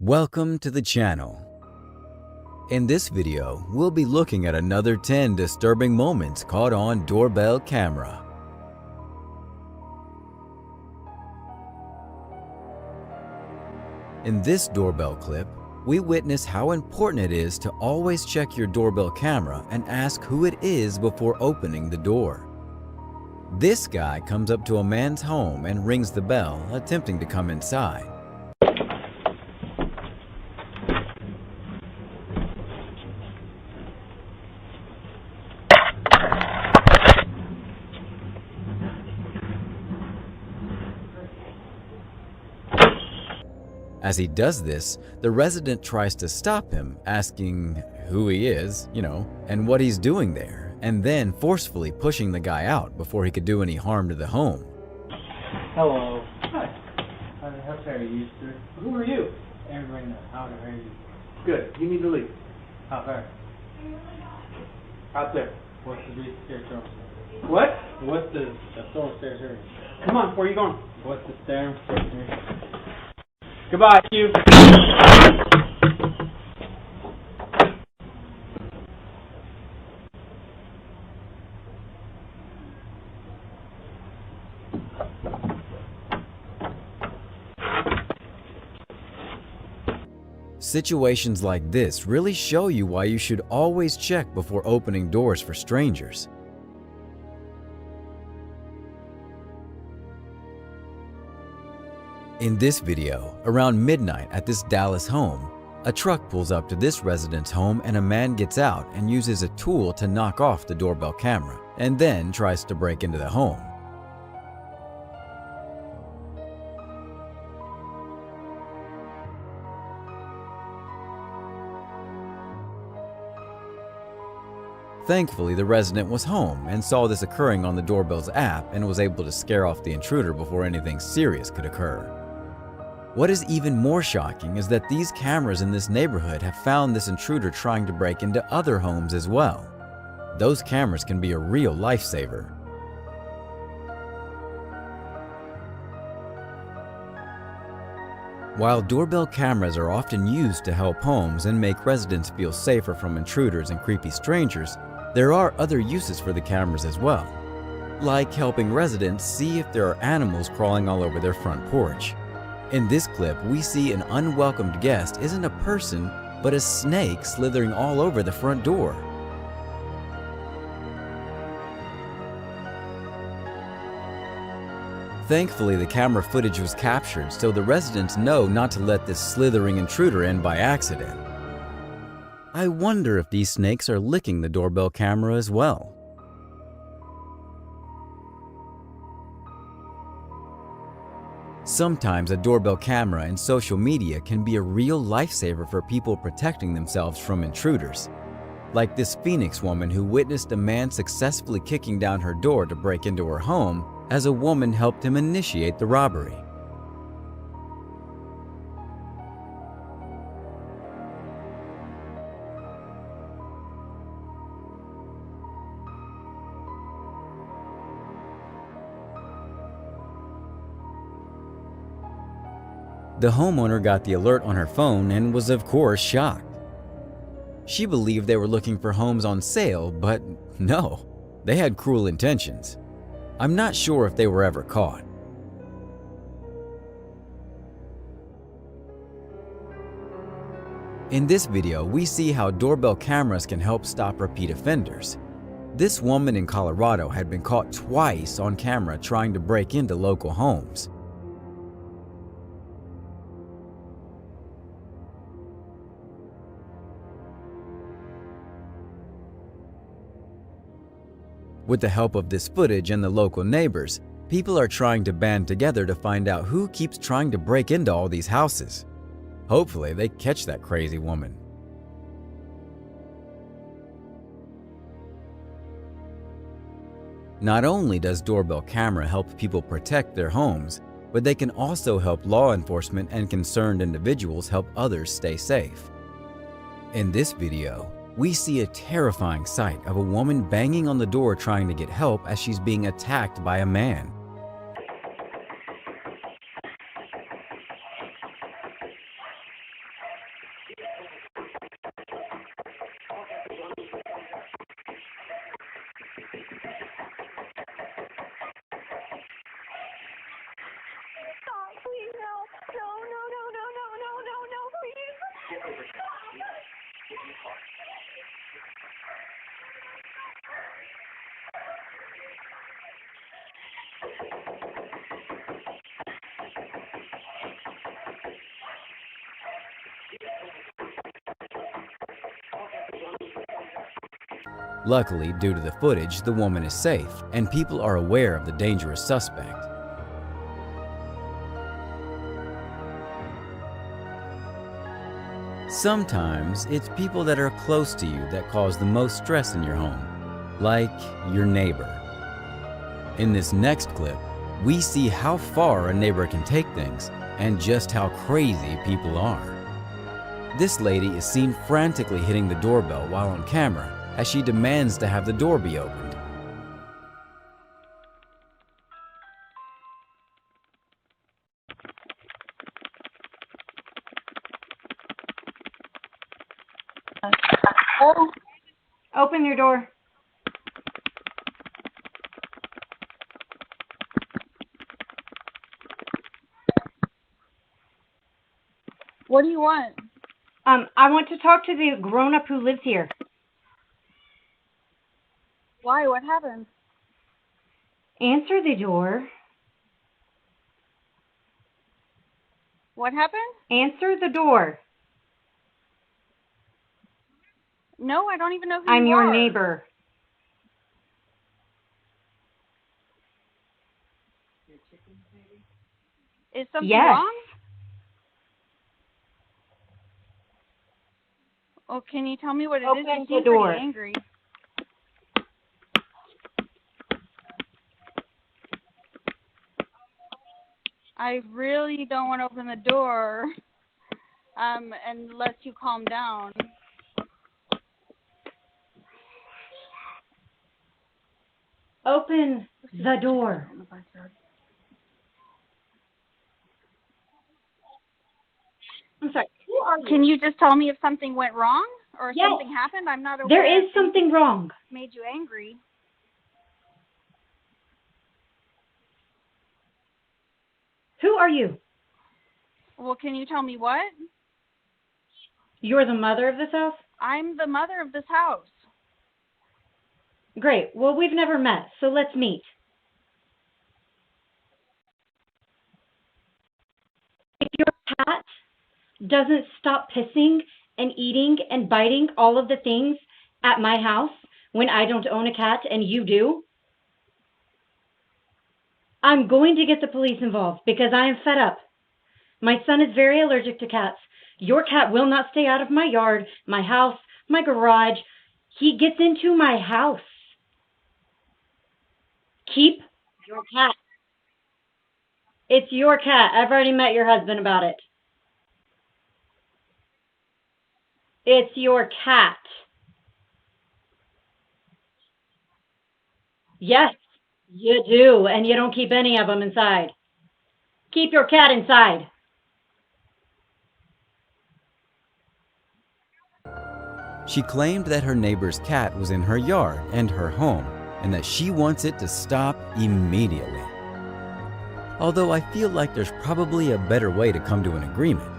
Welcome to the channel. In this video, we'll be looking at another 10 disturbing moments caught on doorbell camera. In this doorbell clip, we witness how important it is to always check your doorbell camera and ask who it is before opening the door. This guy comes up to a man's home and rings the bell, attempting to come inside. As he does this, the resident tries to stop him, asking who he is, and what he's doing there, and then forcefully pushing the guy out before he could do any harm to the home. Hello. Hi. How far are you, sir? Who are you? Everybody knows. How far are you? Good. You need to leave. How far? Out there. What's the reach stairs over? What? What's the store stairs here? Come on, where are you going? What's the stairs here? Goodbye, you. Situations like this really show you why you should always check before opening doors for strangers. In this video, around midnight at this Dallas home, a truck pulls up to this resident's home and a man gets out and uses a tool to knock off the doorbell camera and then tries to break into the home. Thankfully, the resident was home and saw this occurring on the doorbell's app and was able to scare off the intruder before anything serious could occur. What is even more shocking is that these cameras in this neighborhood have found this intruder trying to break into other homes as well. Those cameras can be a real lifesaver. While doorbell cameras are often used to help homes and make residents feel safer from intruders and creepy strangers, there are other uses for the cameras as well, like helping residents see if there are animals crawling all over their front porch. In this clip, we see an unwelcomed guest isn't a person, but a snake slithering all over the front door. Thankfully, the camera footage was captured so the residents know not to let this slithering intruder in by accident. I wonder if these snakes are licking the doorbell camera as well. Sometimes a doorbell camera and social media can be a real lifesaver for people protecting themselves from intruders. Like this Phoenix woman who witnessed a man successfully kicking down her door to break into her home as a woman helped him initiate the robbery. The homeowner got the alert on her phone and was of course shocked. She believed they were looking for homes on sale, but no, they had cruel intentions. I'm not sure if they were ever caught. In this video, we see how doorbell cameras can help stop repeat offenders. This woman in Colorado had been caught twice on camera trying to break into local homes. With the help of this footage and the local neighbors, people are trying to band together to find out who keeps trying to break into all these houses. Hopefully, they catch that crazy woman. Not only does doorbell camera help people protect their homes, but they can also help law enforcement and concerned individuals help others stay safe. In this video, we see a terrifying sight of a woman banging on the door trying to get help as she's being attacked by a man. Luckily, due to the footage, the woman is safe, and people are aware of the dangerous suspect. Sometimes it's people that are close to you that cause the most stress in your home, like your neighbor. In this next clip, we see how far a neighbor can take things and just how crazy people are. This lady is seen frantically hitting the doorbell while on camera as she demands to have the door be opened. Oh, open your door. What do you want? I want to talk to the grown-up who lives here. Why? What happened? Answer the door. What happened? Answer the door. No, I don't even know who I'm you your are. neighbor. Is something Yes. wrong? Oh, can you tell me what it is? Open You the seem door. pretty angry. I really don't want to open the door, unless you calm down. Open the door. I'm sorry. Who are you? Can you just tell me if something went wrong or Yes. something happened? I'm not aware. There is if anything something wrong. made you angry. Who are you? Well, can you tell me what? You're the mother of this house? I'm the mother of this house. Great. Well, we've never met, so let's meet. If your cat doesn't stop pissing and eating and biting all of the things at my house when I don't own a cat and you do, I'm going to get the police involved because I am fed up. My son is very allergic to cats. Your cat will not stay out of my yard, my house, my garage. He gets into my house. Keep your cat. It's your cat. I've already met your husband about it. It's your cat. Yes, you do, and you don't keep any of them inside. Keep your cat inside. She claimed that her neighbor's cat was in her yard and her home, and that she wants it to stop immediately. Although I feel like there's probably a better way to come to an agreement.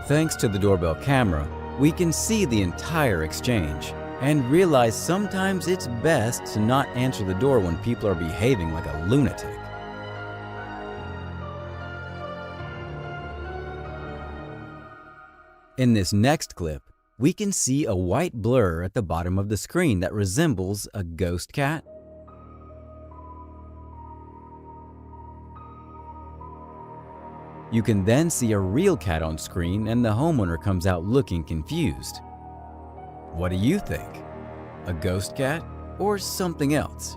Thanks to the doorbell camera, we can see the entire exchange and realize sometimes it's best to not answer the door when people are behaving like a lunatic. In this next clip, we can see a white blur at the bottom of the screen that resembles a ghost cat. You can then see a real cat on screen and the homeowner comes out looking confused. What do you think? A ghost cat or something else?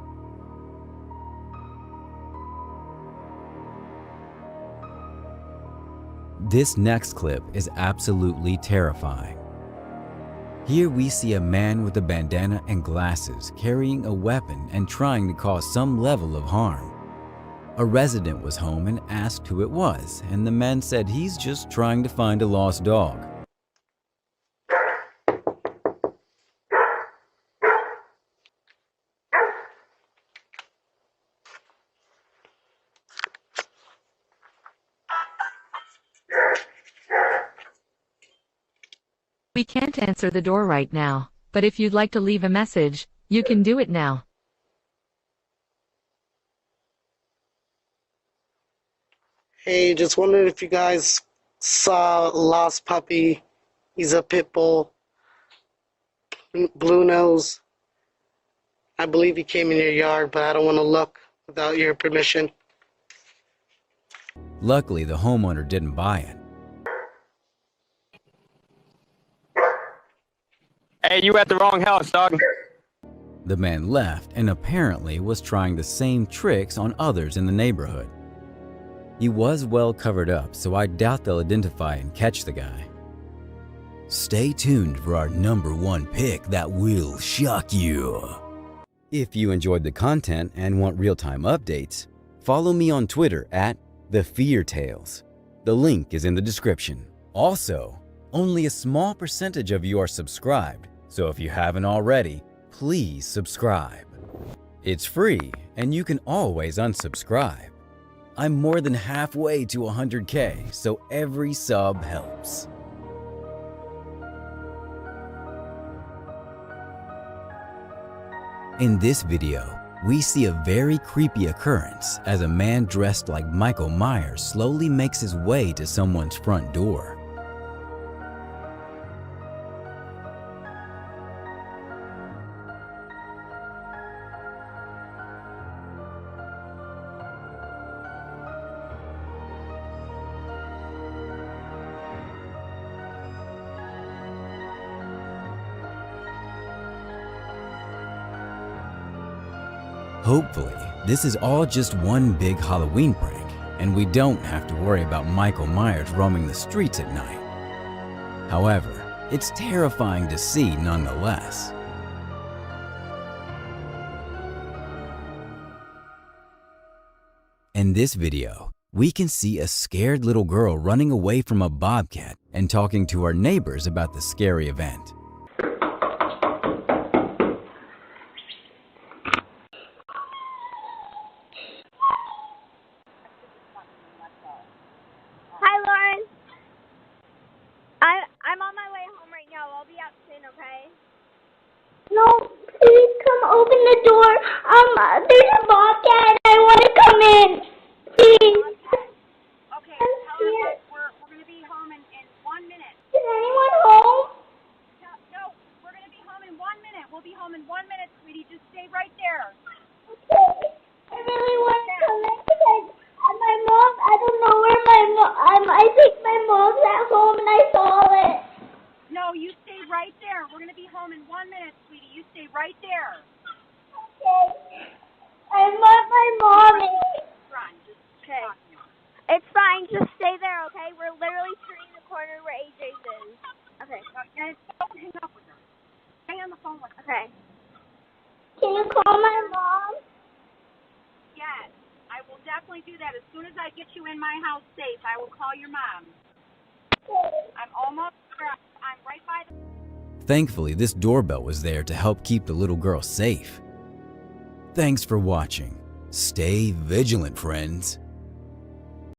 This next clip is absolutely terrifying. Here we see a man with a bandana and glasses carrying a weapon and trying to cause some level of harm. A resident was home and asked who it was, and the man said he's just trying to find a lost dog. We can't answer the door right now, but if you'd like to leave a message, you can do it now. Hey, just wondered if you guys saw a lost puppy. He's a pit bull, blue nose. I believe he came in your yard, but I don't want to look without your permission. Luckily, the homeowner didn't buy it. Hey, you at the wrong house, dog. The man left and apparently was trying the same tricks on others in the neighborhood. He was well covered up, so I doubt they'll identify and catch the guy. Stay tuned for our #1 pick that will shock you. If you enjoyed the content and want real-time updates, follow me on Twitter at @TheFearTales. The link is in the description. Also, only a small percentage of you are subscribed, so if you haven't already, please subscribe. It's free, and you can always unsubscribe. I'm more than halfway to 100K, so every sub helps. In this video, we see a very creepy occurrence as a man dressed like Michael Myers slowly makes his way to someone's front door. Hopefully, this is all just one big Halloween prank, and we don't have to worry about Michael Myers roaming the streets at night. However, it's terrifying to see nonetheless. In this video, we can see a scared little girl running away from a bobcat and talking to our neighbors about the scary event. Hi, Lauren. I'm on my way home right now. I'll be out soon, okay? No, please come open the door. There's a bobcat and I want to come in. Please. Okay, tell her we're going to be home in 1 minute. Is anyone home? No, we're going to be home in 1 minute. We'll be home in 1 minute, sweetie. Just stay right there. Okay. I really want to come in because my mom, I don't know where my mom, I think my mom's at home and I saw it. No, you stay right there. We're going to be home in 1 minute, sweetie. You stay right there. Okay. I want my mommy. Run. Just Okay. talk to me. It's fine. Just stay there, okay? We're literally turning the corner where AJ's is. Okay. And don't hang up with her. Stay on the phone with her. Okay. Can you call my mom? Yes, I will definitely do that. As soon as I get you in my house safe, I will call your mom. Okay. I'm almost there. I'm right by the... Thankfully, this doorbell was there to help keep the little girl safe. Thanks for watching. Stay vigilant, friends.